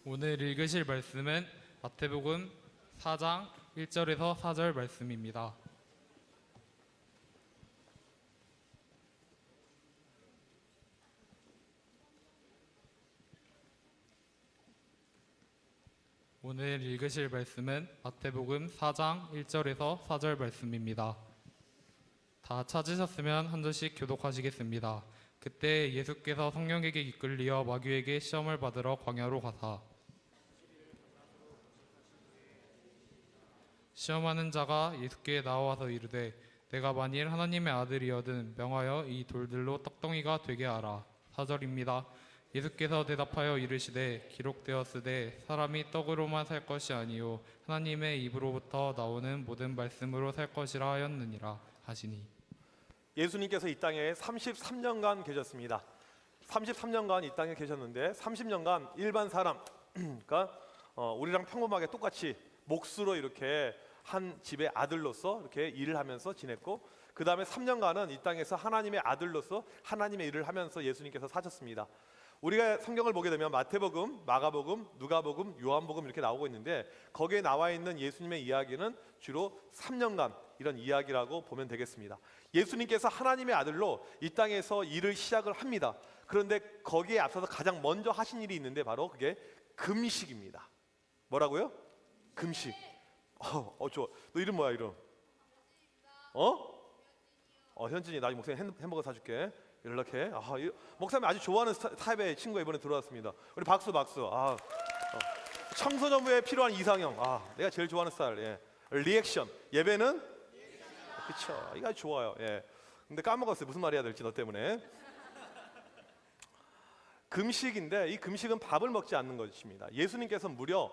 오늘 읽으실 말씀은 마태복음 4장 1절에서 4절 말씀입니다. 오늘 읽으실 말씀은 마태복음 4장 1절에서 4절 말씀입니다. 다 찾으셨으면 한 절씩 교독하시겠습니다. 그때 예수께서 성령에게 이끌리어 마귀에게 시험을 받으러 광야로 가사 시험하는 자가 예수께 나와서 이르되 내가 만일 하나님의 아들이여든 명하여 이 돌들로 떡덩이가 되게 하라. 4절입니다. 예수께서 대답하여 이르시되 기록되었으되 사람이 떡으로만 살 것이 아니요 하나님의 입으로부터 나오는 모든 말씀으로 살 것이라 하였느니라 하시니. 예수님께서 이 땅에 33년간 계셨습니다. 33년간 이 땅에 계셨는데 30년간 일반 사람 그러니까 우리랑 평범하게 똑같이 몫으로 이렇게 한 집의 아들로서 이렇게 일을 하면서 지냈고, 그 다음에 3년간은 이 땅에서 하나님의 아들로서 하나님의 일을 하면서 예수님께서 사셨습니다. 우리가 성경을 보게 되면 마태복음, 마가복음, 누가복음, 요한복음 이렇게 나오고 있는데 거기에 나와 있는 예수님의 이야기는 주로 3년간 이런 이야기라고 보면 되겠습니다. 예수님께서 하나님의 아들로 이 땅에서 일을 시작을 합니다. 그런데 거기에 앞서서 가장 먼저 하신 일이 있는데 바로 그게 금식입니다. 뭐라고요? 금식. 좋아. 너 이름 뭐야 이름? 현진이 나중에 목사님 햄버거 사줄게. 연락해. 목사님 아주 좋아하는 타입의 친구가 이번에 들어왔습니다. 우리 박수. 청소년부에 필요한 이상형. 내가 제일 좋아하는 스타일. 예. 리액션. 예배는? 그쵸. 이거 아주 좋아요. 예. 근데 까먹었어요. 무슨 말 해야 될지 너 때문에. 금식인데 이 금식은 밥을 먹지 않는 것입니다. 예수님께서 무려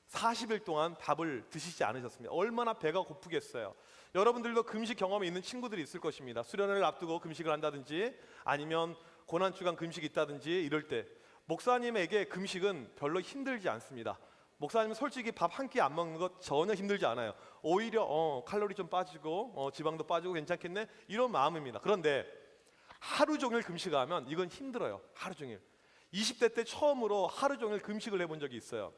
40일 동안 밥을 드시지 않으셨습니다. 얼마나 배가 고프겠어요. 여러분들도 금식 경험이 있는 친구들이 있을 것입니다. 수련회를 앞두고 금식을 한다든지 아니면 고난주간 금식이 있다든지 이럴 때 목사님에게 금식은 별로 힘들지 않습니다. 목사님은 솔직히 밥 한 끼 안 먹는 것 전혀 힘들지 않아요. 오히려 칼로리 좀 빠지고 지방도 빠지고 괜찮겠네 이런 마음입니다. 그런데 하루 종일 금식하면 이건 힘들어요. 하루 종일. 20대 때 처음으로 하루 종일 금식을 해본 적이 있어요.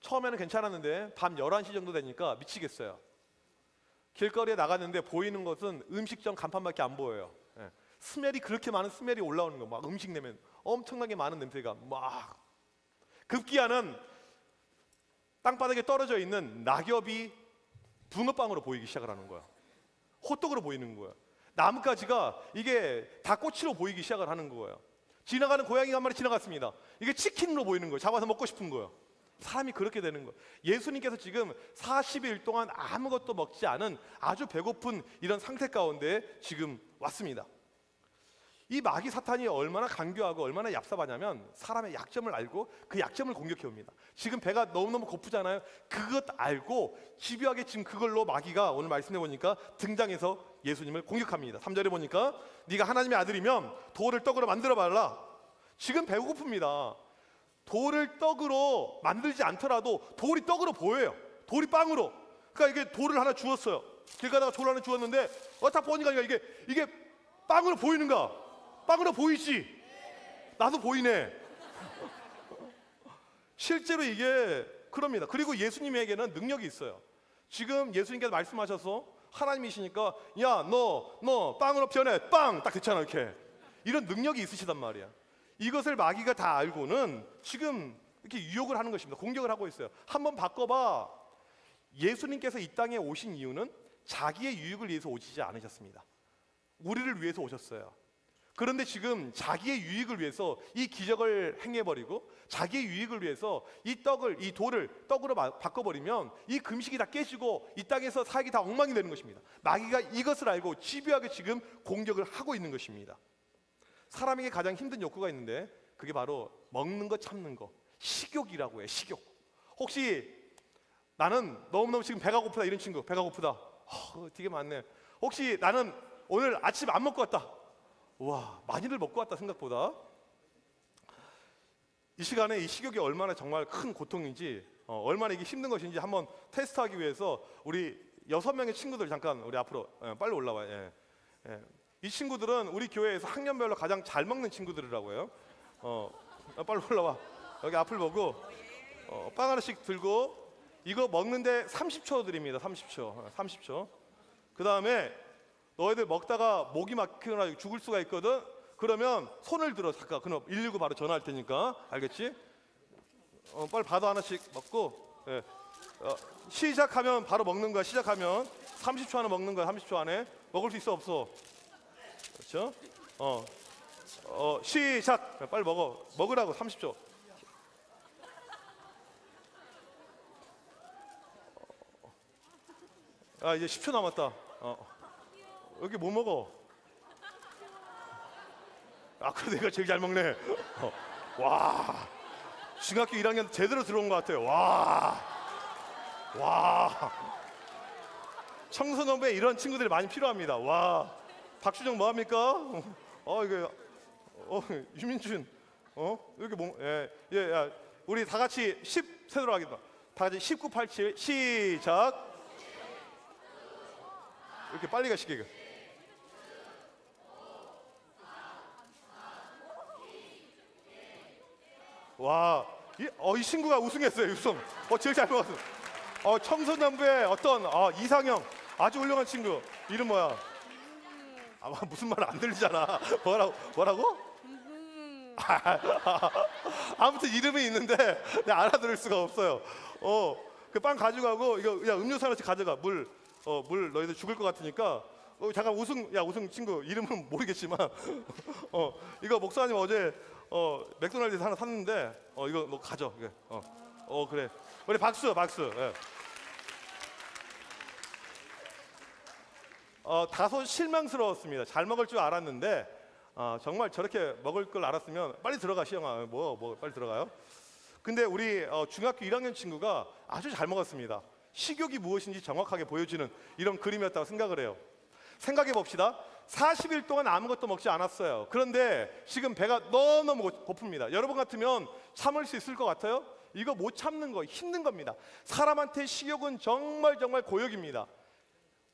처음에는 괜찮았는데 밤 11시 정도 되니까 미치겠어요. 길거리에 나갔는데 보이는 것은 음식점 간판밖에 안 보여요. 예. 스멜이 그렇게 많은 스멜이 올라오는 거, 막 음식 내면 엄청나게 많은 냄새가 막. 급기야는 땅바닥에 떨어져 있는 낙엽이 붕어빵으로 보이기 시작을 하는 거야. 호떡으로 보이는 거야. 나뭇가지가 이게 닭꼬치로 보이기 시작을 하는 거예요. 지나가는 고양이가 한 마리 지나갔습니다. 이게 치킨으로 보이는 거예요. 잡아서 먹고 싶은 거예요. 사람이 그렇게 되는 거예요. 예수님께서 지금 40일 동안 아무것도 먹지 않은 아주 배고픈 이런 상태 가운데 지금 왔습니다. 이 마귀 사탄이 얼마나 간교하고 얼마나 얍삽하냐면 사람의 약점을 알고 그 약점을 공격해 옵니다. 지금 배가 너무너무 고프잖아요. 그것 알고 집요하게 지금 그걸로 마귀가 오늘 말씀해 보니까 등장해서 예수님을 공격합니다. 3절에 보니까 네가 하나님의 아들이면 돌을 떡으로 만들어 봐라. 지금 배고픕니다. 돌을 떡으로 만들지 않더라도 돌이 떡으로 보여요. 돌이 빵으로. 그러니까 이게 돌을 하나 주었어요. 길 가다가 돌을 하나 주었는데 딱 보니까 이게 빵으로 보이는가? 빵으로 보이지? 나도 보이네. 실제로 이게 그럽니다. 그리고 예수님에게는 능력이 있어요. 지금 예수님께서 말씀하셔서 하나님이시니까 야 너 빵으로 변해. 빵! 딱 됐잖아 이렇게. 이런 능력이 있으시단 말이야. 이것을 마귀가 다 알고는 지금 이렇게 유혹을 하는 것입니다. 공격을 하고 있어요. 한번 바꿔봐. 예수님께서 이 땅에 오신 이유는 자기의 유익을 위해서 오시지 않으셨습니다. 우리를 위해서 오셨어요. 그런데 지금 자기의 유익을 위해서 이 기적을 행해버리고 자기의 유익을 위해서 이 돌을 떡으로 바꿔버리면 이 금식이 다 깨지고 이 땅에서 살기 다 엉망이 되는 것입니다. 마귀가 이것을 알고 집요하게 지금 공격을 하고 있는 것입니다. 사람에게 가장 힘든 욕구가 있는데 그게 바로 먹는 거 참는 거, 식욕이라고 해요. 식욕. 혹시 나는 너무너무 지금 배가 고프다 이런 친구, 배가 고프다 되게 많네. 혹시 나는 오늘 아침 안 먹고 왔다. 우와, 많이들 먹고 왔다. 생각보다 이 시간에 이 식욕이 얼마나 정말 큰 고통인지 얼마나 이게 힘든 것인지 한번 테스트하기 위해서 우리 6명의 친구들 잠깐 우리 앞으로 빨리 올라와요. 이 친구들은 우리 교회에서 학년별로 가장 잘 먹는 친구들이라고 해요. 빨리 올라와. 여기 앞을 보고 빵 하나씩 들고 이거 먹는데 30초 드립니다. 30초. 그 다음에 너희들 먹다가 목이 막히거나 죽을 수가 있거든. 그러면 손을 들어. 잠깐. 그럼 119 바로 전화할 테니까. 알겠지? 빨리 받아 하나씩 먹고. 예. 시작하면 바로 먹는 거야. 시작하면 30초 안에 먹는 거야. 30초 안에 먹을 수 있어 없어? 그렇죠? 시작. 빨리 먹으라고. 30초. 이제 10초 남았다. 여기 뭐 먹어? 그래 내가 제일 잘 먹네. 와, 중학교 1학년 제대로 들어온 것 같아요. 와, 청소년부에 이런 친구들이 많이 필요합니다. 와, 박수정 뭐 합니까? 이거 유민준, 여기 뭐, 야, 우리 다 같이 10 세도록 하겠다. 다 같이 19, 87 시작. 이렇게 빨리 가시게. 와, 이 친구가 우승했어요. 우승. 제일 잘 먹었어. 청소년부의 어떤 이상형 아주 훌륭한 친구. 이름 뭐야? 무슨 말 안 들리잖아. 뭐라고? 아무튼 이름이 있는데 내가 알아들을 수가 없어요. 그 빵 가져가고 이거 그냥 음료수 하나씩 가져가. 물 너희들 죽을 것 같으니까. 잠깐 우승 친구 이름은 모르겠지만 이거 목사님 어제 맥도날드에서 하나 샀는데 이거 너 가져. 그래. 우리 박수. 예. 다소 실망스러웠습니다. 잘 먹을 줄 알았는데 정말 저렇게 먹을 걸 알았으면 빨리 들어가. 시영아 뭐 빨리 들어가요. 근데 우리 중학교 1학년 친구가 아주 잘 먹었습니다. 식욕이 무엇인지 정확하게 보여주는 이런 그림이었다고 생각을 해요. 생각해 봅시다. 40일 동안 아무것도 먹지 않았어요. 그런데 지금 배가 너무너무 고픕니다. 여러분 같으면 참을 수 있을 것 같아요? 이거 못 참는 거 힘든 겁니다. 사람한테 식욕은 정말 고역입니다.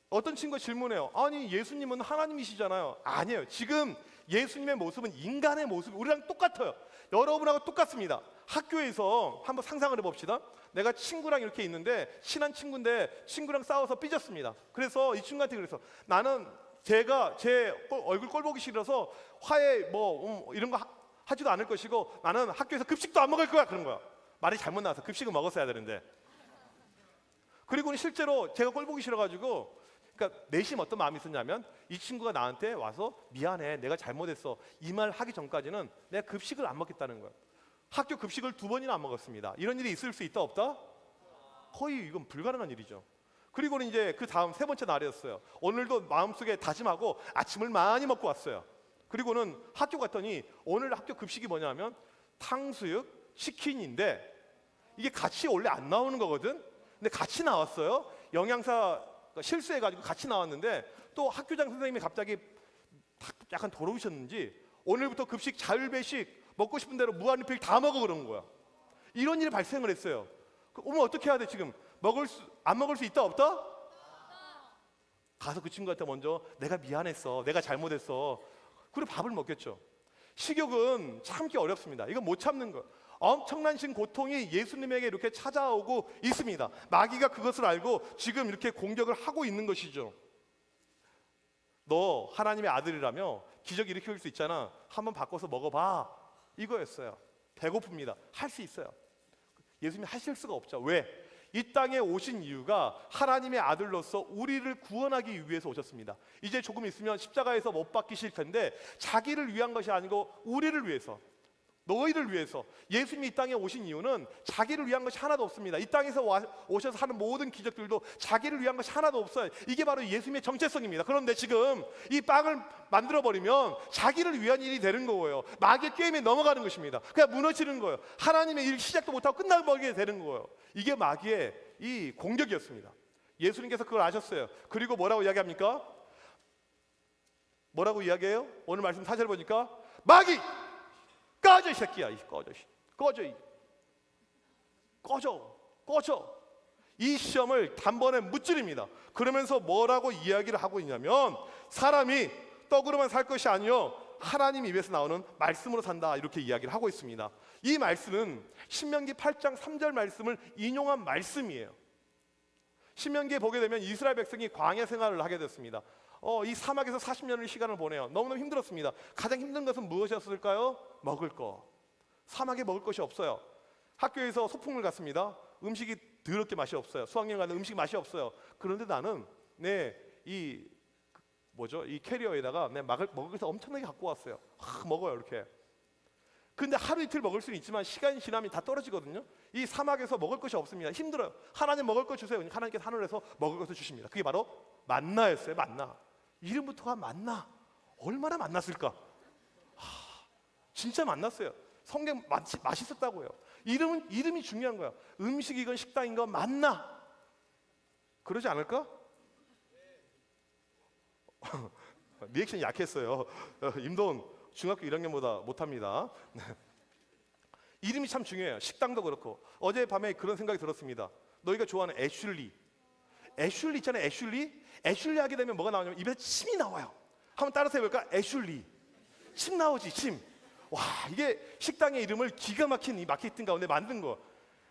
어떤 친구가 질문해요. 아니 예수님은 하나님이시잖아요. 아니에요. 지금 예수님의 모습은 인간의 모습 우리랑 똑같아요. 여러분하고 똑같습니다. 학교에서 한번 상상을 해봅시다. 내가 친구랑 이렇게 있는데 친한 친구인데 친구랑 싸워서 삐졌습니다. 그래서 이 친구한테 그래서 나는 제가 제 얼굴 꼴 보기 싫어서 화해 이런 거 하지도 않을 것이고 나는 학교에서 급식도 안 먹을 거야. 그런 거야. 말이 잘못 나와서 급식은 먹었어야 되는데. 그리고는 실제로 제가 꼴 보기 싫어가지고 그러니까 내심 어떤 마음이 있었냐면 이 친구가 나한테 와서 미안해 내가 잘못했어 이 말 하기 전까지는 내가 급식을 안 먹겠다는 거야. 학교 급식을 2번이나 안 먹었습니다. 이런 일이 있을 수 있다 없다? 거의 이건 불가능한 일이죠. 그리고는 이제 그 다음 3번째 날이었어요. 오늘도 마음속에 다짐하고 아침을 많이 먹고 왔어요. 그리고는 학교 갔더니 오늘 학교 급식이 뭐냐면 탕수육, 치킨인데 이게 같이 원래 안 나오는 거거든. 근데 같이 나왔어요. 영양사 실수해가지고 같이 나왔는데 또 학교장 선생님이 갑자기 약간 더러우셨는지 오늘부터 급식 자율배식 먹고 싶은 대로 무한리필 다 먹어 그런 거야. 이런 일이 발생을 했어요. 그러면 어떻게 해야 돼 지금? 안 먹을 수 있다 없다? 가서 그 친구한테 먼저 내가 미안했어. 내가 잘못했어. 그리고 밥을 먹겠죠. 식욕은 참기 어렵습니다. 이건 못 참는 거. 엄청난 고통이 예수님에게 이렇게 찾아오고 있습니다. 마귀가 그것을 알고 지금 이렇게 공격을 하고 있는 것이죠. 너 하나님의 아들이라며 기적 일으킬 수 있잖아. 한번 바꿔서 먹어봐. 이거였어요. 배고픕니다. 할 수 있어요. 예수님이 하실 수가 없죠. 왜? 이 땅에 오신 이유가 하나님의 아들로서 우리를 구원하기 위해서 오셨습니다. 이제 조금 있으면 십자가에서 못 박히실 텐데 자기를 위한 것이 아니고 우리를 위해서 너희를 위해서 예수님이 이 땅에 오신 이유는 자기를 위한 것이 하나도 없습니다. 이 땅에서 오셔서 하는 모든 기적들도 자기를 위한 것이 하나도 없어요. 이게 바로 예수님의 정체성입니다. 그런데 지금 이 빵을 만들어버리면 자기를 위한 일이 되는 거예요. 마귀의 게임에 넘어가는 것입니다. 그냥 무너지는 거예요. 하나님의 일 시작도 못하고 끝나버리게 되는 거예요. 이게 마귀의 이 공격이었습니다. 예수님께서 그걸 아셨어요. 그리고 뭐라고 이야기합니까? 뭐라고 이야기해요? 오늘 말씀 4절 보니까 마귀! 꺼져 이 새끼야. 꺼져. 이 시험을 단번에 무찌릅니다. 그러면서 뭐라고 이야기를 하고 있냐면 사람이 떡으로만 살 것이 아니요 하나님 입에서 나오는 말씀으로 산다 이렇게 이야기를 하고 있습니다. 이 말씀은 신명기 8장 3절 말씀을 인용한 말씀이에요. 신명기에 보게 되면 이스라엘 백성이 광야 생활을 하게 됐습니다. 이 사막에서 40년의 시간을 보내요. 너무너무 힘들었습니다. 가장 힘든 것은 무엇이었을까요? 먹을 거. 사막에 먹을 것이 없어요. 학교에서 소풍을 갔습니다. 음식이 더럽게 맛이 없어요. 수학여행 가는 음식 맛이 없어요. 그런데 나는 이 캐리어에다가 먹을 것을 엄청나게 갖고 왔어요. 먹어요 이렇게. 근데 하루 이틀 먹을 수는 있지만 시간이 지나면 다 떨어지거든요. 이 사막에서 먹을 것이 없습니다. 힘들어요. 하나님 먹을 것 주세요. 하나님께서 하늘에서 먹을 것을 주십니다. 그게 바로 만나였어요. 만나. 이름부터가 만나. 얼마나 만났을까? 진짜 만났어요. 성경 맛있었다고요. 이름이 중요한 거야. 음식이건 식당이건 만나. 그러지 않을까? 리액션이 약했어요. 임도훈 중학교 1학년보다 못합니다. 이름이 참 중요해요. 식당도 그렇고. 어젯밤에 그런 생각이 들었습니다. 너희가 좋아하는 애슐리 있잖아요. 애슐리 하게 되면 뭐가 나오냐면 입에 침이 나와요. 한번 따라서 해볼까? 애슐리. 침 나오지, 침. 와, 이게 식당의 이름을 기가 막힌 이 마케팅 가운데 만든 거.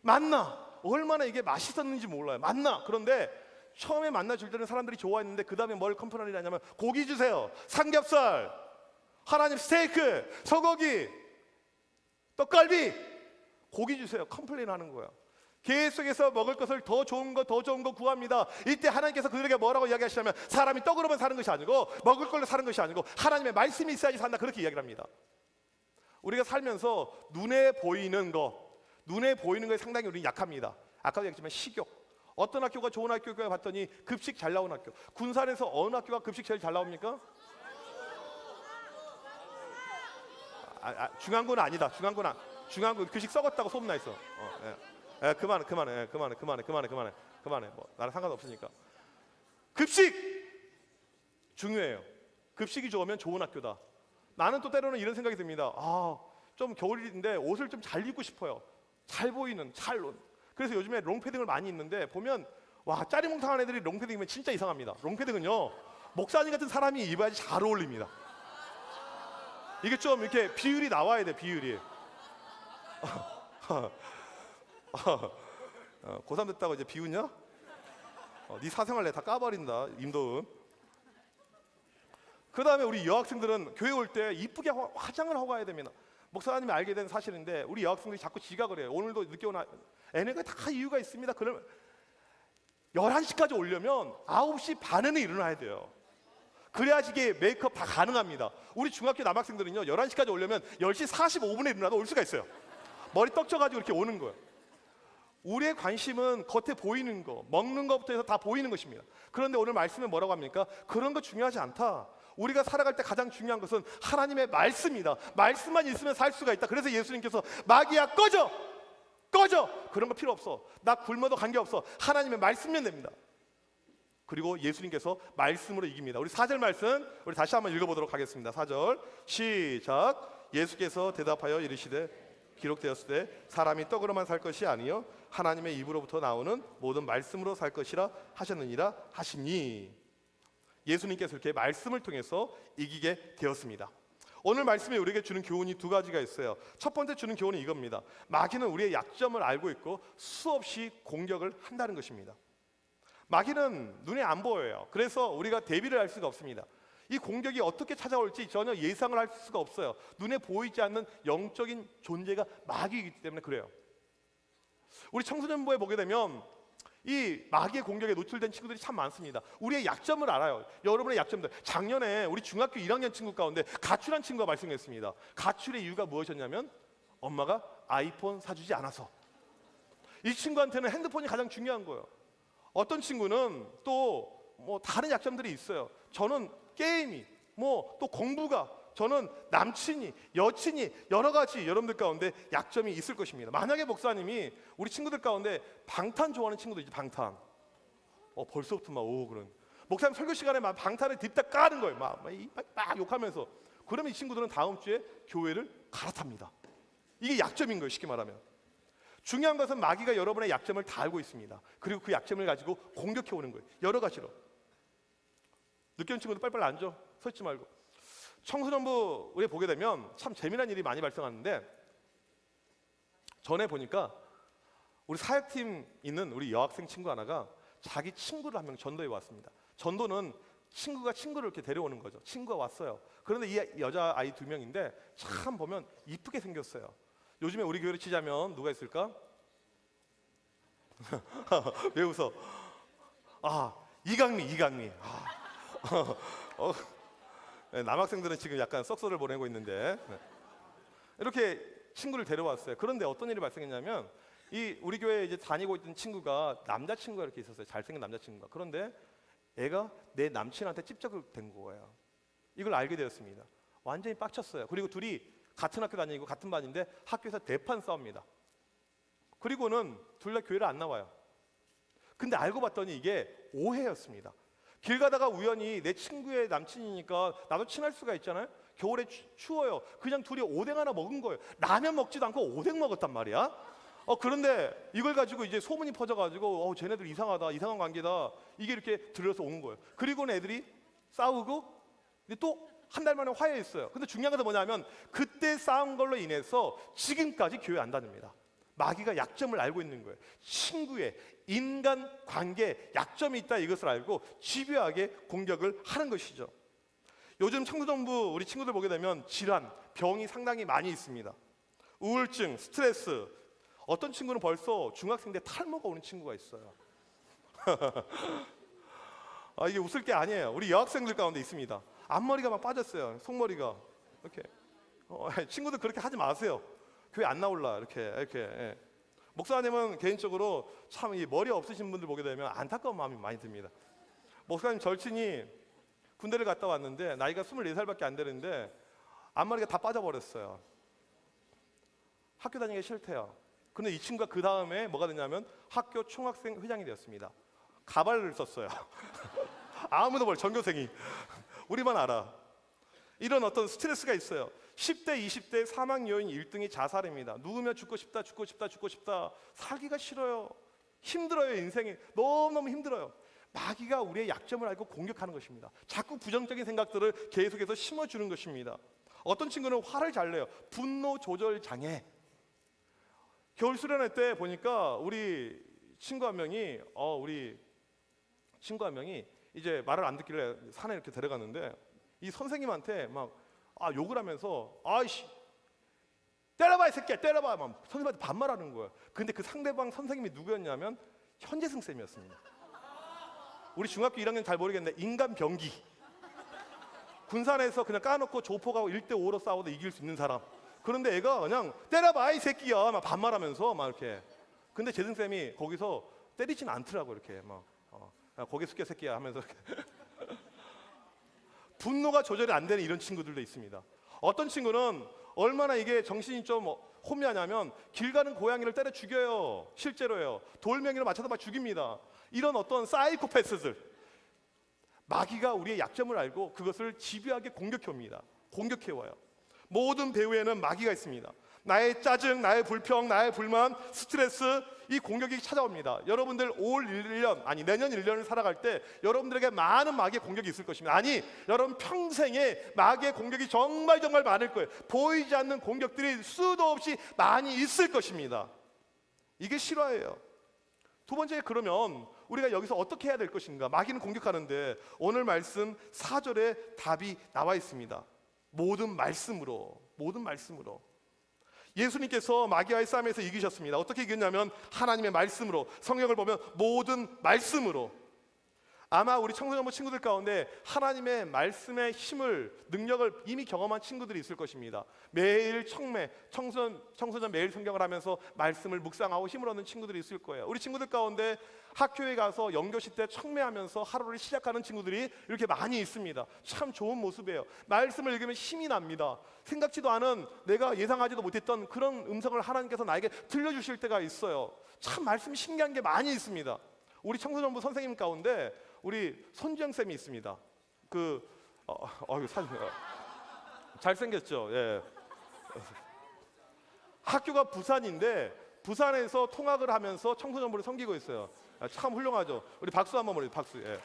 만나. 얼마나 이게 맛있었는지 몰라요. 만나. 그런데 처음에 만나 줄 때는 사람들이 좋아했는데 그 다음에 뭘 컴플레인을 하냐면 고기 주세요. 삼겹살, 하나님 스테이크, 소고기, 떡갈비, 고기 주세요. 컴플레인 하는 거야. 계속해서 먹을 것을 더 좋은 거 구합니다. 이때 하나님께서 그들에게 뭐라고 이야기하시냐면 사람이 떡으로만 사는 것이 아니고 먹을 걸로 사는 것이 아니고 하나님의 말씀이 있어야지 산다. 그렇게 이야기를 합니다. 우리가 살면서 눈에 보이는 거에 상당히 우리는 약합니다. 아까도 얘기했지만 식욕. 어떤 학교가 좋은 학교가 봤더니 급식 잘 나온 학교. 군산에서 어느 학교가 급식 제일 잘 나옵니까? 중앙고는 아니다. 중앙고 급식 썩었다고 소문나 있어. 그만해. 뭐 나랑 상관없으니까. 급식 중요해요. 급식이 좋으면 좋은 학교다. 나는 또 때로는 이런 생각이 듭니다. 좀 겨울인데 옷을 좀 잘 입고 싶어요. 잘 보이는 그래서 요즘에 롱패딩을 많이 입는데 보면 와, 짜리몽탕한 애들이 롱패딩 입으면 진짜 이상합니다. 롱패딩은요 목사님 같은 사람이 입어야지 잘 어울립니다. 이게 좀 이렇게 비율이 나와야 돼. 비율이. 고3 됐다고 이제 비웃냐? 네 사생활 내 다 까버린다 임도훈. 그 다음에 우리 여학생들은 교회 올 때 이쁘게 화장을 하고 가야 됩니다. 목사님이 알게 된 사실인데 우리 여학생들이 자꾸 지각을 해요. 오늘도 늦게 오나 얘네가 다 이유가 있습니다. 그러면 11시까지 오려면 9시 반에는 일어나야 돼요. 그래야지 이게 메이크업 다 가능합니다. 우리 중학교 남학생들은요 11시까지 오려면 10시 45분에 일어나도 올 수가 있어요. 머리 떡져가지고 이렇게 오는 거예요. 우리의 관심은 겉에 보이는 거, 먹는 것부터 해서 다 보이는 것입니다. 그런데 오늘 말씀은 뭐라고 합니까? 그런 거 중요하지 않다. 우리가 살아갈 때 가장 중요한 것은 하나님의 말씀이다. 말씀만 있으면 살 수가 있다. 그래서 예수님께서 마귀야 꺼져! 그런 거 필요 없어. 나 굶어도 관계없어. 하나님의 말씀면 됩니다. 그리고 예수님께서 말씀으로 이깁니다. 우리 4절 말씀 우리 다시 한번 읽어보도록 하겠습니다. 4절 시작. 예수께서 대답하여 이르시되 기록되었을 때 사람이 떡으로만 살 것이 아니요 하나님의 입으로부터 나오는 모든 말씀으로 살 것이라 하셨느니라 하시니. 예수님께서 이렇게 말씀을 통해서 이기게 되었습니다. 오늘 말씀이 우리에게 주는 교훈이 두 가지가 있어요. 첫 번째 주는 교훈은 이겁니다. 마귀는 우리의 약점을 알고 있고 수없이 공격을 한다는 것입니다. 마귀는 눈에 안 보여요. 그래서 우리가 대비를 할 수가 없습니다. 이 공격이 어떻게 찾아올지 전혀 예상을 할 수가 없어요. 눈에 보이지 않는 영적인 존재가 마귀이기 때문에 그래요. 우리 청소년부에 보게 되면 이 마귀의 공격에 노출된 친구들이 참 많습니다. 우리의 약점을 알아요. 여러분의 약점들. 작년에 우리 중학교 1학년 친구 가운데 가출한 친구가 발생했습니다. 가출의 이유가 무엇이었냐면 엄마가 아이폰 사주지 않아서. 이 친구한테는 핸드폰이 가장 중요한 거예요. 어떤 친구는 또 뭐 다른 약점들이 있어요. 저는 게임이, 뭐 또 공부가, 저는 남친이, 여친이 여러 가지 여러분들 가운데 약점이 있을 것입니다. 만약에 목사님이 우리 친구들 가운데 방탄 좋아하는 친구도 있지. 방탄. 벌써부터 그런. 목사님 설교 시간에 막 방탄을 딥다 까는 거예요. 막 욕하면서. 그러면 이 친구들은 다음 주에 교회를 갈아탑니다. 이게 약점인 거예요. 쉽게 말하면. 중요한 것은 마귀가 여러분의 약점을 다 알고 있습니다. 그리고 그 약점을 가지고 공격해 오는 거예요. 여러 가지로. 늦게 온 친구들 빨리빨리 앉아. 서 있지 말고. 청소년부에 보게 되면 참 재미난 일이 많이 발생하는데, 전에 보니까 우리 사역팀 있는 우리 여학생 친구 하나가 자기 친구를 한 명 전도해 왔습니다. 전도는 친구가 친구를 이렇게 데려오는 거죠. 친구가 왔어요. 그런데 이 여자 아이 2명인데 참 보면 이쁘게 생겼어요. 요즘에 우리 교회를 치자면 누가 있을까? 왜 웃어? 이강미. 네, 남학생들은 지금 약간 썩소를 보내고 있는데, 네. 이렇게 친구를 데려왔어요. 그런데 어떤 일이 발생했냐면, 이 우리 교회에 이제 다니고 있던 친구가 남자친구가 이렇게 있었어요. 잘생긴 남자친구가. 그런데 애가 내 남친한테 찝적된 거예요. 이걸 알게 되었습니다. 완전히 빡쳤어요. 그리고 둘이 같은 학교 다니고 같은 반인데 학교에서 대판 싸웁니다. 그리고는 둘 다 교회를 안 나와요. 근데 알고 봤더니 이게 오해였습니다. 길 가다가 우연히 내 친구의 남친이니까 나도 친할 수가 있잖아요. 겨울에 추워요. 그냥 둘이 오뎅 하나 먹은 거예요. 라면 먹지도 않고 오뎅 먹었단 말이야. 그런데 이걸 가지고 이제 소문이 퍼져가지고 쟤네들 이상하다, 이상한 관계다, 이게 이렇게 들려서 온 거예요. 그리고는 애들이 싸우고 또 한 달 만에 화해했어요. 근데 중요한 것은 뭐냐면 그때 싸운 걸로 인해서 지금까지 교회 안 다닙니다. 마귀가 약점을 알고 있는 거예요. 친구의 인간 관계에 약점이 있다, 이것을 알고 집요하게 공격을 하는 것이죠. 요즘 청소년부 우리 친구들 보게 되면 질환, 병이 상당히 많이 있습니다. 우울증, 스트레스. 어떤 친구는 벌써 중학생 때 탈모가 오는 친구가 있어요. 이게 웃을 게 아니에요. 우리 여학생들 가운데 있습니다. 앞머리가 막 빠졌어요. 속머리가 이렇게. 친구들 그렇게 하지 마세요. 교회 안 나올라 이렇게. 예. 목사님은 개인적으로 참 이 머리 없으신 분들 보게 되면 안타까운 마음이 많이 듭니다. 목사님 절친이 군대를 갔다 왔는데 나이가 24살밖에 안 되는데 앞머리가 다 빠져버렸어요. 학교 다니기 싫대요. 근데 이 친구가 그 다음에 뭐가 됐냐면 학교 총학생 회장이 되었습니다. 가발을 썼어요. 아무도 몰라, 전교생이. 우리만 알아. 이런 어떤 스트레스가 있어요. 10대, 20대 사망 요인 1등이 자살입니다. 누우면 죽고 싶다. 살기가 싫어요. 힘들어요. 인생이 너무너무 힘들어요. 마귀가 우리의 약점을 알고 공격하는 것입니다. 자꾸 부정적인 생각들을 계속해서 심어주는 것입니다. 어떤 친구는 화를 잘 내요. 분노 조절 장애. 겨울 수련회 때 보니까 우리 친구 한 명이 이제 말을 안 듣길래 산에 이렇게 데려갔는데 이 선생님한테 막 욕을 하면서 아이씨 때려봐 이 새끼야 때려봐 막 선생님한테 반말하는 거예요. 근데 그 상대방 선생님이 누구였냐면 현재승 쌤이었습니다. 우리 중학교 1학년 잘 모르겠는데 인간 병기. 군산에서 그냥 까놓고 조폭하고 1대5로 싸워도 이길 수 있는 사람. 그런데 애가 그냥 때려봐 이 새끼야 막 반말하면서 막 이렇게. 근데 재승 쌤이 거기서 때리진 않더라고 이렇게 막 고개 숙여 새끼야 하면서 이렇게. 분노가 조절이 안 되는 이런 친구들도 있습니다. 어떤 친구는 얼마나 이게 정신이 좀 혼미하냐면 길 가는 고양이를 때려 죽여요. 실제로요. 돌멩이로 맞춰서 막 죽입니다. 이런 어떤 사이코패스들, 마귀가 우리의 약점을 알고 그것을 집요하게 공격해옵니다. 공격해와요. 모든 배후에는 마귀가 있습니다. 나의 짜증, 나의 불평, 나의 불만, 스트레스, 이 공격이 찾아옵니다. 여러분들 올 1년, 아니 내년 1년을 살아갈 때 여러분들에게 많은 마귀의 공격이 있을 것입니다. 아니, 여러분 평생에 마귀의 공격이 정말 많을 거예요. 보이지 않는 공격들이 수도 없이 많이 있을 것입니다. 이게 실화예요. 두 번째, 그러면 우리가 여기서 어떻게 해야 될 것인가? 마귀는 공격하는데 오늘 말씀 4절에 답이 나와 있습니다. 모든 말씀으로. 예수님께서 마귀와의 싸움에서 이기셨습니다. 어떻게 이겼냐면 하나님의 말씀으로. 성경을 보면 모든 말씀으로. 아마 우리 청소년부 친구들 가운데 하나님의 말씀의 힘을, 능력을 이미 경험한 친구들이 있을 것입니다. 매일 청소년 매일 성경을 하면서 말씀을 묵상하고 힘을 얻는 친구들이 있을 거예요. 우리 친구들 가운데 학교에 가서 영교시 때 청매하면서 하루를 시작하는 친구들이 이렇게 많이 있습니다. 참 좋은 모습이에요. 말씀을 읽으면 힘이 납니다. 생각지도 않은, 내가 예상하지도 못했던 그런 음성을 하나님께서 나에게 들려주실 때가 있어요. 참 말씀이 신기한 게 많이 있습니다. 우리 청소년부 선생님 가운데 우리 손지영 쌤이 있습니다. 사진 잘생겼죠. 예. 학교가 부산인데 부산에서 통학을 하면서 청소년부를 섬기고 있어요. 참 훌륭하죠. 우리 박수 한번 보내요. 박수. 예.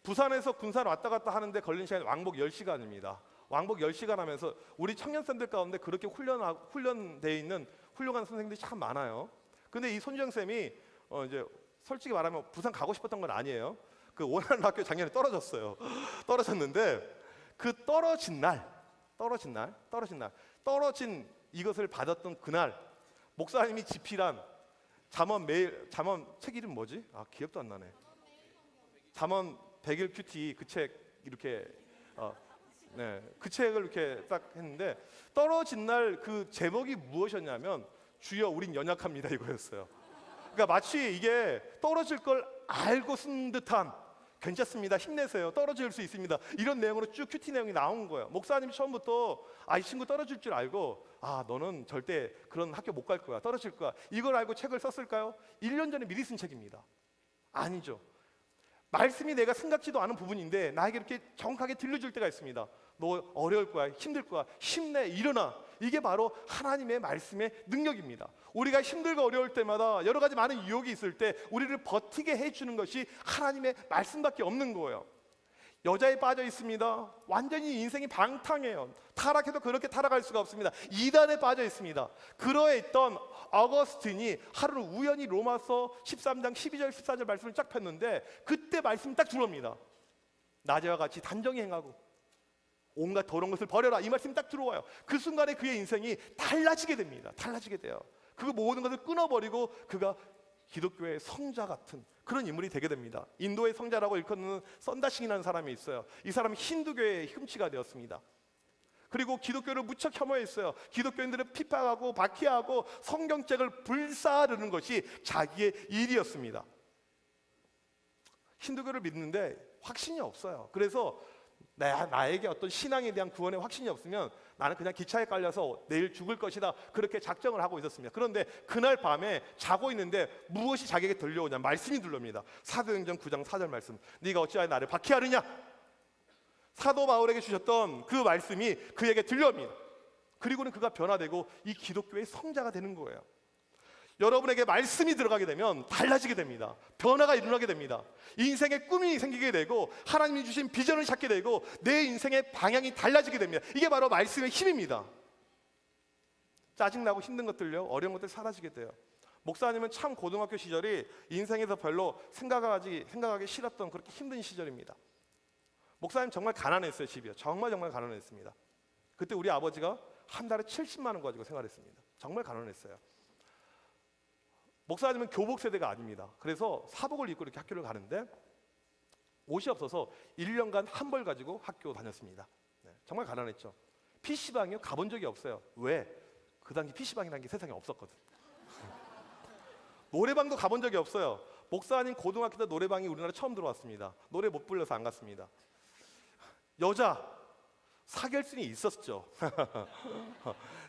부산에서 군산 왔다 갔다 하는데 걸린 시간이 왕복 10시간입니다. 왕복 10시간 하면서 우리 청년생들 가운데 그렇게 훈련되어 있는 훌륭한 선생님들이 참 많아요. 근데 이 손주영 쌤이 이제 솔직히 말하면 부산 가고 싶었던 건 아니에요. 그 원하는 학교 작년에 떨어졌어요. 떨어졌는데 그 떨어진 이것을 받았던 그날 목사님이 집필한 잠언 책 이름 뭐지? 기억도 안 나네. 잠언 100일 큐티 그 책 이렇게 그 책을 이렇게 딱 했는데 떨어진 날 그 제목이 무엇이었냐면 주여 우린 연약합니다 이거였어요. 그러니까 마치 이게 떨어질 걸 알고 쓴 듯한 괜찮습니다. 힘내세요. 떨어질 수 있습니다. 이런 내용으로 쭉 큐티 내용이 나온 거예요. 목사님이 처음부터 이 친구 떨어질 줄 알고 너는 절대 그런 학교 못 갈 거야. 떨어질 거야. 이걸 알고 책을 썼을까요? 1년 전에 미리 쓴 책입니다. 아니죠. 말씀이 내가 생각지도 않은 부분인데 나에게 이렇게 정확하게 들려줄 때가 있습니다. 너 어려울 거야. 힘들 거야. 힘내. 일어나. 이게 바로 하나님의 말씀의 능력입니다. 우리가 힘들고 어려울 때마다 여러 가지 많은 유혹이 있을 때 우리를 버티게 해주는 것이 하나님의 말씀밖에 없는 거예요. 여자에 빠져 있습니다. 완전히 인생이 방탕해요. 타락해도 그렇게 타락할 수가 없습니다. 이단에 빠져 있습니다. 그러했던 어거스틴이 하루 우연히 로마서 13장 12절 14절 말씀을 쫙 폈는데 그때 말씀이 딱 들어옵니다. 낮에와 같이 단정히 행하고 온갖 더러운 것을 버려라. 이 말씀이 딱 들어와요. 그 순간에 그의 인생이 달라지게 됩니다. 달라지게 돼요. 그 모든 것을 끊어버리고 그가 기독교의 성자 같은 그런 인물이 되게 됩니다. 인도의 성자라고 일컫는 썬다싱이라는 사람이 있어요. 이 사람은 힌두교의 흠치가 되었습니다. 그리고 기독교를 무척 혐오했어요. 기독교인들을 핍박하고 박해하고 성경책을 불사르는 것이 자기의 일이었습니다. 힌두교를 믿는데 확신이 없어요. 그래서 나에게 어떤 신앙에 대한 구원의 확신이 없으면 나는 그냥 기차에 깔려서 내일 죽을 것이다 그렇게 작정을 하고 있었습니다. 그런데 그날 밤에 자고 있는데 무엇이 자기에게 들려오냐 말씀이 들려옵니다. 사도행전 9장 4절 말씀. 네가 어찌하여 나를 박해하느냐. 사도 바울에게 주셨던 그 말씀이 그에게 들려옵니다. 그리고는 그가 변화되고 이 기독교의 성자가 되는 거예요. 여러분에게 말씀이 들어가게 되면 달라지게 됩니다. 변화가 일어나게 됩니다. 인생의 꿈이 생기게 되고 하나님이 주신 비전을 찾게 되고 내 인생의 방향이 달라지게 됩니다. 이게 바로 말씀의 힘입니다. 짜증나고 힘든 것들요, 어려운 것들 사라지게 돼요. 목사님은 참 고등학교 시절이 인생에서 별로 생각하기 싫었던 그렇게 힘든 시절입니다. 목사님 정말 가난했어요. 집이요. 정말 가난했습니다. 그때 우리 아버지가 한 달에 70만 원 가지고 생활했습니다. 정말 가난했어요. 목사님은 교복 세대가 아닙니다. 그래서 사복을 입고 이렇게 학교를 가는데 옷이 없어서 1년간 한 벌 가지고 학교 다녔습니다. 정말 가난했죠. PC방이요? 가본 적이 없어요. 왜? 그 당시 PC방이라는 게 세상에 없었거든. 노래방도 가본 적이 없어요. 목사님 고등학교 때 노래방이 우리나라에 처음 들어왔습니다. 노래 못 불러서 안 갔습니다. 여자 사귈 수는 있었죠.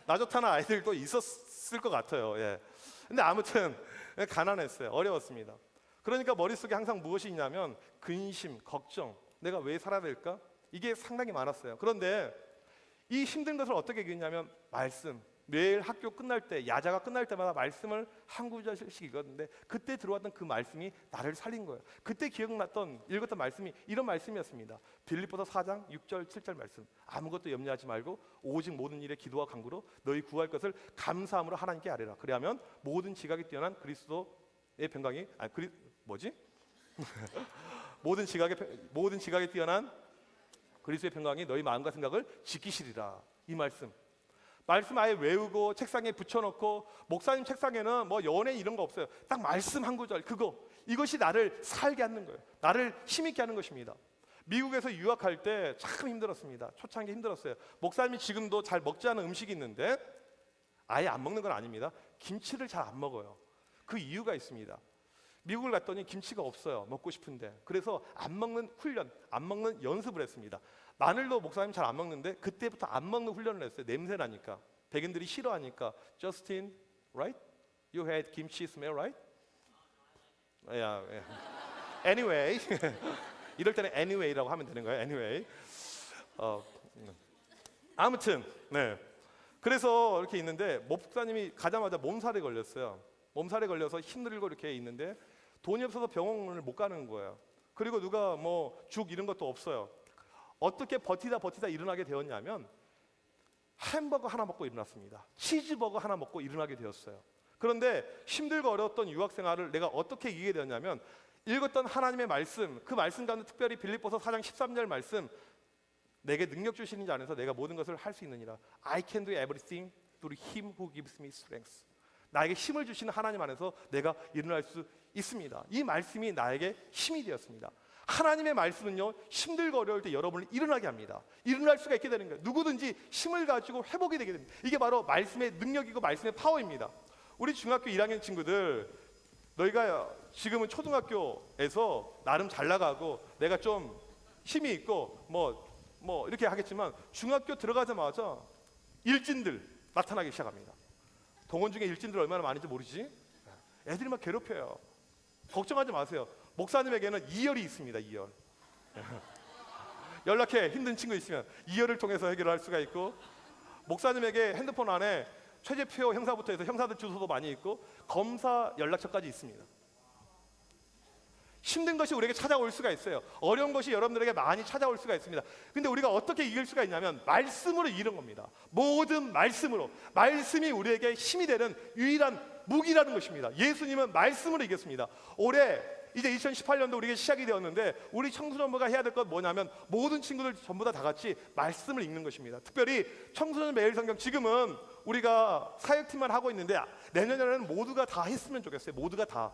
나 좋다는 아이들도 있었을 것 같아요. 예. 근데 아무튼 가난했어요. 어려웠습니다. 그러니까 머릿속에 항상 무엇이 있냐면 근심, 걱정, 내가 왜 살아야 될까? 이게 상당히 많았어요. 그런데 이 힘든 것을 어떻게 이겼냐면 말씀. 매일 학교 끝날 때, 야자가 끝날 때마다 말씀을 한 구절씩 읽었는데 그때 들어왔던 그 말씀이 나를 살린 거예요. 그때 읽었던 말씀이 이런 말씀이었습니다. 빌립보서 4장 6절 7절 말씀. 아무것도 염려하지 말고 오직 모든 일에 기도와 간구로 너희 구할 것을 감사함으로 하나님께 아뢰라. 그래야면 모든 지각이 뛰어난 그리스도의 평강이 모든 지각에 뛰어난 그리스도의 평강이 너희 마음과 생각을 지키시리라. 이 말씀 아예 외우고 책상에 붙여놓고, 목사님 책상에는 뭐 연애 이런 거 없어요. 딱 말씀 한 구절 이것이 나를 살게 하는 거예요. 나를 힘있게 하는 것입니다. 미국에서 유학할 때 참 힘들었습니다. 초창기 힘들었어요. 목사님이 지금도 잘 먹지 않은 음식이 있는데 아예 안 먹는 건 아닙니다. 김치를 잘 안 먹어요. 그 이유가 있습니다. 미국을 갔더니 김치가 없어요. 먹고 싶은데. 그래서 안 먹는 연습을 했습니다. 마늘도 목사님 잘 안 먹는데 그때부터 안 먹는 훈련을 했어요. 냄새 나니까. 백인들이 싫어하니까. Justin, right? You had kimchi smell, right? Yeah. Anyway. 이럴 때는 anyway라고 하면 되는 거예요. Anyway. 아무튼 네. 그래서 이렇게 있는데 목사님이 가자마자 몸살에 걸렸어요. 몸살에 걸려서 힘들고 이렇게 있는데 돈이 없어서 병원을 못 가는 거예요. 그리고 누가 뭐 죽 이런 것도 없어요. 어떻게 버티다 일어나게 되었냐면 햄버거 하나 먹고 일어났습니다. 치즈버거 하나 먹고 일어나게 되었어요. 그런데 힘들고 어려웠던 유학 생활을 내가 어떻게 이기게 되었냐면 읽었던 하나님의 말씀, 그 말씀 가운데 특별히 빌립보서 4장 13절 말씀, 내게 능력 주시는 자 안에서 내가 모든 것을 할 수 있느니라. I can do everything through him who gives me strength. 나에게 힘을 주시는 하나님 안에서 내가 일어날 수 있습니다. 이 말씀이 나에게 힘이 되었습니다. 하나님의 말씀은요, 힘들고 어려울 때 여러분을 일어나게 합니다. 일어날 수가 있게 되는 거예요. 누구든지 힘을 가지고 회복이 되게 됩니다. 이게 바로 말씀의 능력이고 말씀의 파워입니다. 우리 중학교 1학년 친구들, 너희가 지금은 초등학교에서 나름 잘 나가고 내가 좀 힘이 있고 뭐 이렇게 하겠지만 중학교 들어가자마자 일진들 나타나기 시작합니다. 동원 중에 일진들 얼마나 많은지 모르지? 애들이 막 괴롭혀요. 걱정하지 마세요. 목사님에게는 2열이 있습니다. 2열. 연락해. 힘든 친구 있으면 2열을 통해서 해결할 수가 있고, 목사님에게 핸드폰 안에 최재표 형사부터 해서 형사들 주소도 많이 있고 검사 연락처까지 있습니다. 힘든 것이 우리에게 찾아올 수가 있어요. 어려운 것이 여러분들에게 많이 찾아올 수가 있습니다. 근데 우리가 어떻게 이길 수가 있냐면 말씀으로 이기는 겁니다. 모든 말씀으로. 말씀이 우리에게 힘이 되는 유일한 무기라는 것입니다. 예수님은 말씀으로 이겼습니다. 올해 이제 2018년도 우리에게 시작이 되었는데 우리 청소년부가 해야 될 건 뭐냐면 모든 친구들 전부 다 같이 말씀을 읽는 것입니다. 특별히 청소년 매일 성경, 지금은 우리가 사역팀만 하고 있는데 내년에는 모두가 다 했으면 좋겠어요. 모두가 다.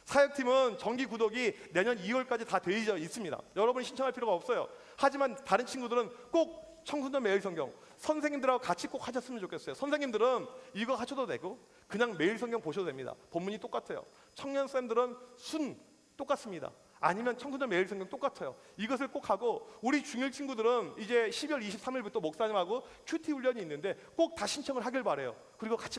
사역팀은 정기 구독이 내년 2월까지 다 되어 있습니다. 여러분 신청할 필요가 없어요. 하지만 다른 친구들은 꼭 청소년 매일 성경 선생님들하고 같이 꼭 하셨으면 좋겠어요. 선생님들은 이거 하셔도 되고 그냥 매일 성경 보셔도 됩니다. 본문이 똑같아요. 청년쌤들은 순 똑같습니다. 아니면 청소년 매일 성경 똑같아요. 이것을 꼭 하고, 우리 중1 친구들은 이제 12월 23일부터 목사님하고 큐티 훈련이 있는데 꼭 다 신청을 하길 바래요. 그리고 같이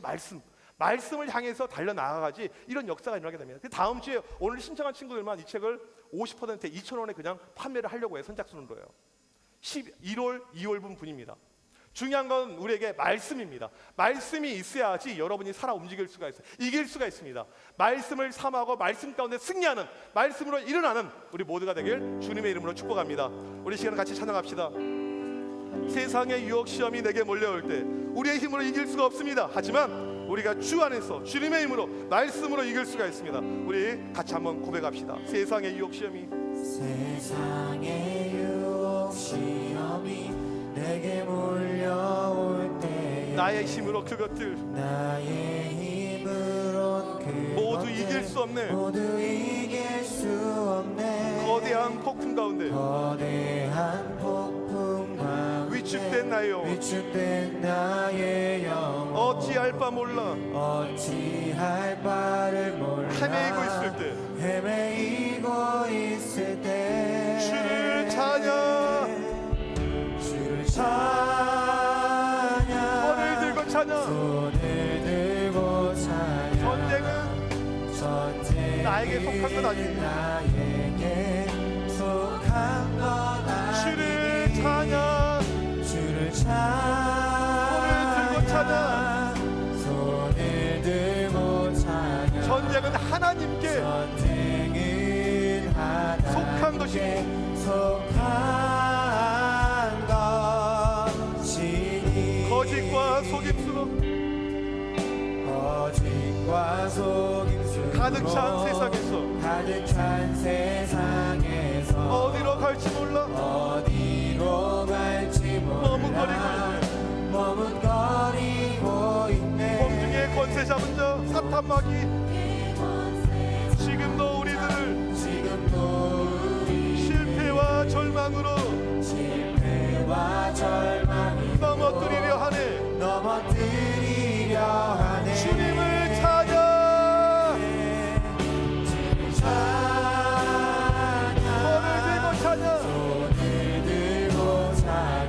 말씀을 향해서 달려나가야지 이런 역사가 일어나게 됩니다. 다음 주에 오늘 신청한 친구들만 이 책을 50%에 2,000원에 그냥 판매를 하려고 해요. 선착순으로요. 11월, 2월분 분입니다. 중요한 건 우리에게 말씀입니다. 말씀이 있어야지 여러분이 살아 움직일 수가 있어요. 이길 수가 있습니다. 말씀을 삼하고 말씀 가운데 승리하는, 말씀으로 일어나는 우리 모두가 되길 주님의 이름으로 축복합니다. 우리 시간 같이 찬양합시다. 세상의 유혹 시험이 내게 몰려올 때 우리의 힘으로 이길 수가 없습니다. 하지만 우리가 주 안에서 주님의 힘으로 말씀으로 이길 수가 있습니다. 우리 같이 한번 고백합시다. 세상의 유혹 시험이 내게 몰려올 때 나의 힘으로 그것들 모두 이길 수 없네. 거대한 폭풍 가운데 위축된 나의 영 어찌할 바 몰라 헤매이고 있을 때 주를 찬양 손을 들고 찬양. 전쟁은 나에게 속한 것 아닙니다. 주를 찬양. 손을 들고 찬양. 전쟁은 하나님께 속한 것입니다. 거짓과 속임수로 가득 찬 세상에서 어디로 갈지 몰라 머뭇거리고 있네. 공중의 권세 잡은 자 사탄 마귀 지금도 우리들을 실패와 절망으로 넘어뜨리려 하네. 주님을 찬양. 손을 들고 찬양.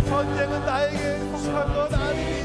전쟁은 나에게 속한 것 아니니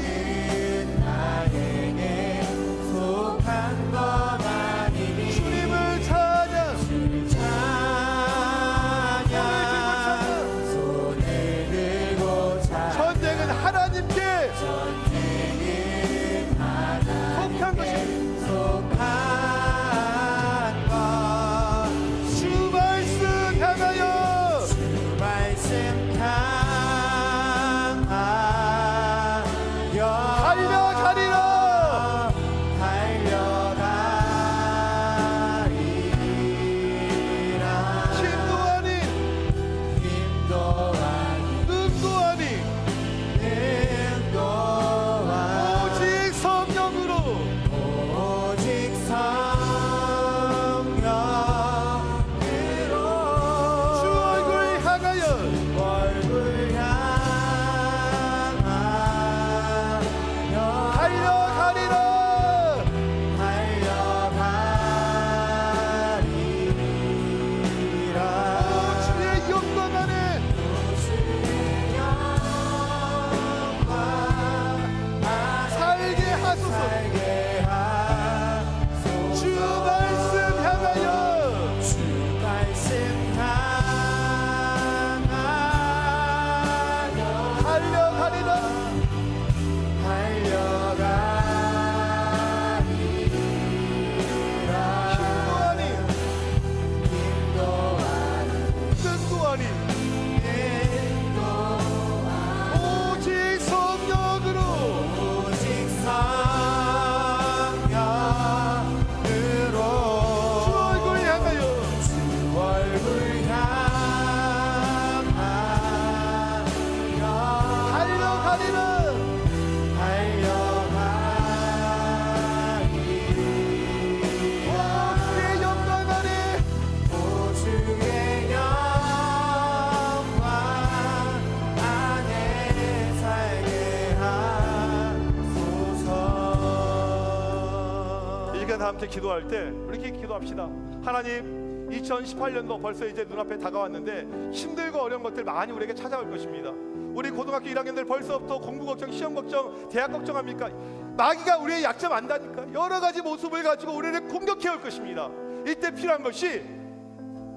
함께 기도할 때 우리 이렇게 기도합시다. 하나님, 2018년도 벌써 이제 눈앞에 다가왔는데 힘들고 어려운 것들 많이 우리에게 찾아올 것입니다. 우리 고등학교 1학년들 벌써부터 공부 걱정, 시험 걱정, 대학 걱정합니까? 마귀가 우리의 약점 안다니까 여러 가지 모습을 가지고 우리를 공격해 올 것입니다. 이때 필요한 것이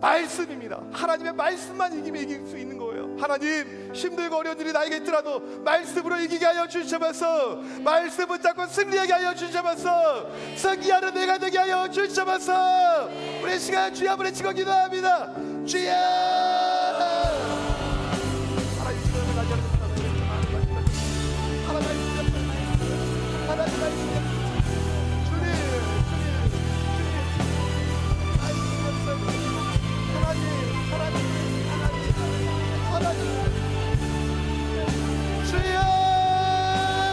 말씀입니다. 하나님의 말씀만 이기면 이길 수 있는 거예요. 하나님, 힘들고 어려운 일이 나에게 있더라도 말씀으로 이기게 하여 주셔서, 말씀 붙잡고 승리하게 하여 주셔서, 승리하는 내가 되게 하여 주셔서, 우리 시간 주여 한번 외치고 기도합니다. 주여! 하나님 말씀 주여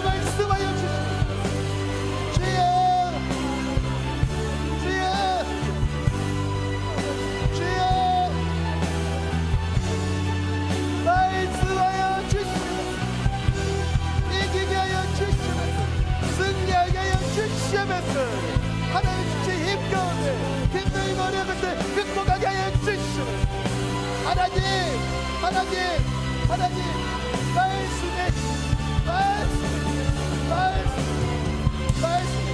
말씀하여 주시옵소서. 주여 말씀하여 주시옵소서. 이기게 하여 주시옵소서. 승리하게 하여 주시옵소서. 하나님 주신 힘 가운데 힘들고 어려운 것을 극복하게 하여 주시옵소서. 하나님 말씀에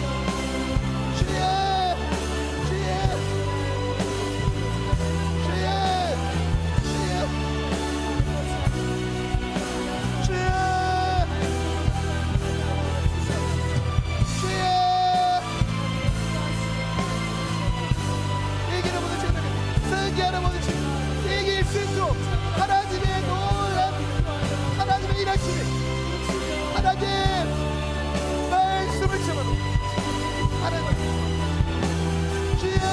이기는 모든 친구들, 승리하는 모든 친구들, 이길 수 있도록 하나님의 놀라운 하나님의 일하심이, 하나님 말씀을 잡아도 하나님 주여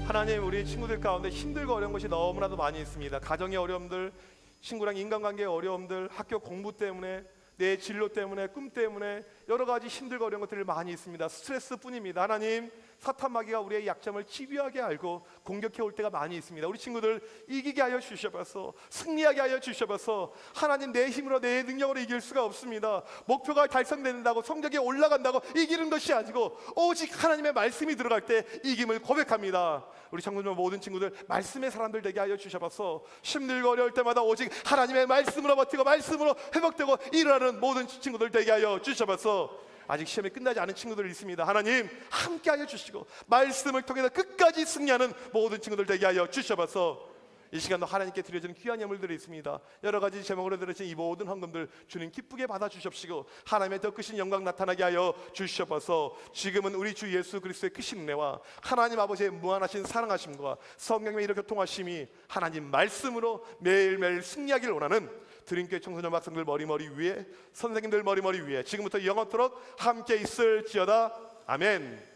하나님, 우리 친구들 가운데 힘들고 어려운 것이 너무나도 많이 있습니다. 가정의 어려움들, 친구랑 인간관계의 어려움들, 학교 공부 때문에, 내 진로 때문에, 꿈 때문에 여러 가지 힘들고 어려운 것들이 많이 있습니다. 스트레스뿐입니다. 하나님, 사탄 마귀가 우리의 약점을 집요하게 알고 공격해 올 때가 많이 있습니다. 우리 친구들 이기게 하여 주셔서, 승리하게 하여 주셔서, 하나님 내 힘으로 내 능력으로 이길 수가 없습니다. 목표가 달성된다고, 성적이 올라간다고 이기는 것이 아니고 오직 하나님의 말씀이 들어갈 때 이김을 고백합니다. 우리 청소년 모든 친구들 말씀의 사람들 되게 하여 주셔서 힘들고 어려울 때마다 오직 하나님의 말씀으로 버티고 말씀으로 회복되고 일어나는 모든 친구들 되게 하여 주셔서, 아직 시험이 끝나지 않은 친구들이 있습니다. 하나님 함께 하여 주시고 말씀을 통해서 끝까지 승리하는 모든 친구들 되게 하여 주셔서, 이 시간도 하나님께 드려지는 귀한 예물들이 있습니다. 여러 가지 제목으로 드려진 이 모든 헌금들 주님 기쁘게 받아 주십시고 하나님의 더 크신 영광 나타나게 하여 주셔서, 지금은 우리 주 예수 그리스도의 크신 은혜와 하나님 아버지의 무한하신 사랑하심과 성령님의 이렇게 통하심이 하나님 말씀으로 매일매일 승리하기를 원하는 드림교회 청소년 학생들 머리머리 위에, 선생님들 머리머리 위에 지금부터 영원토록 함께 있을지어다. 아멘.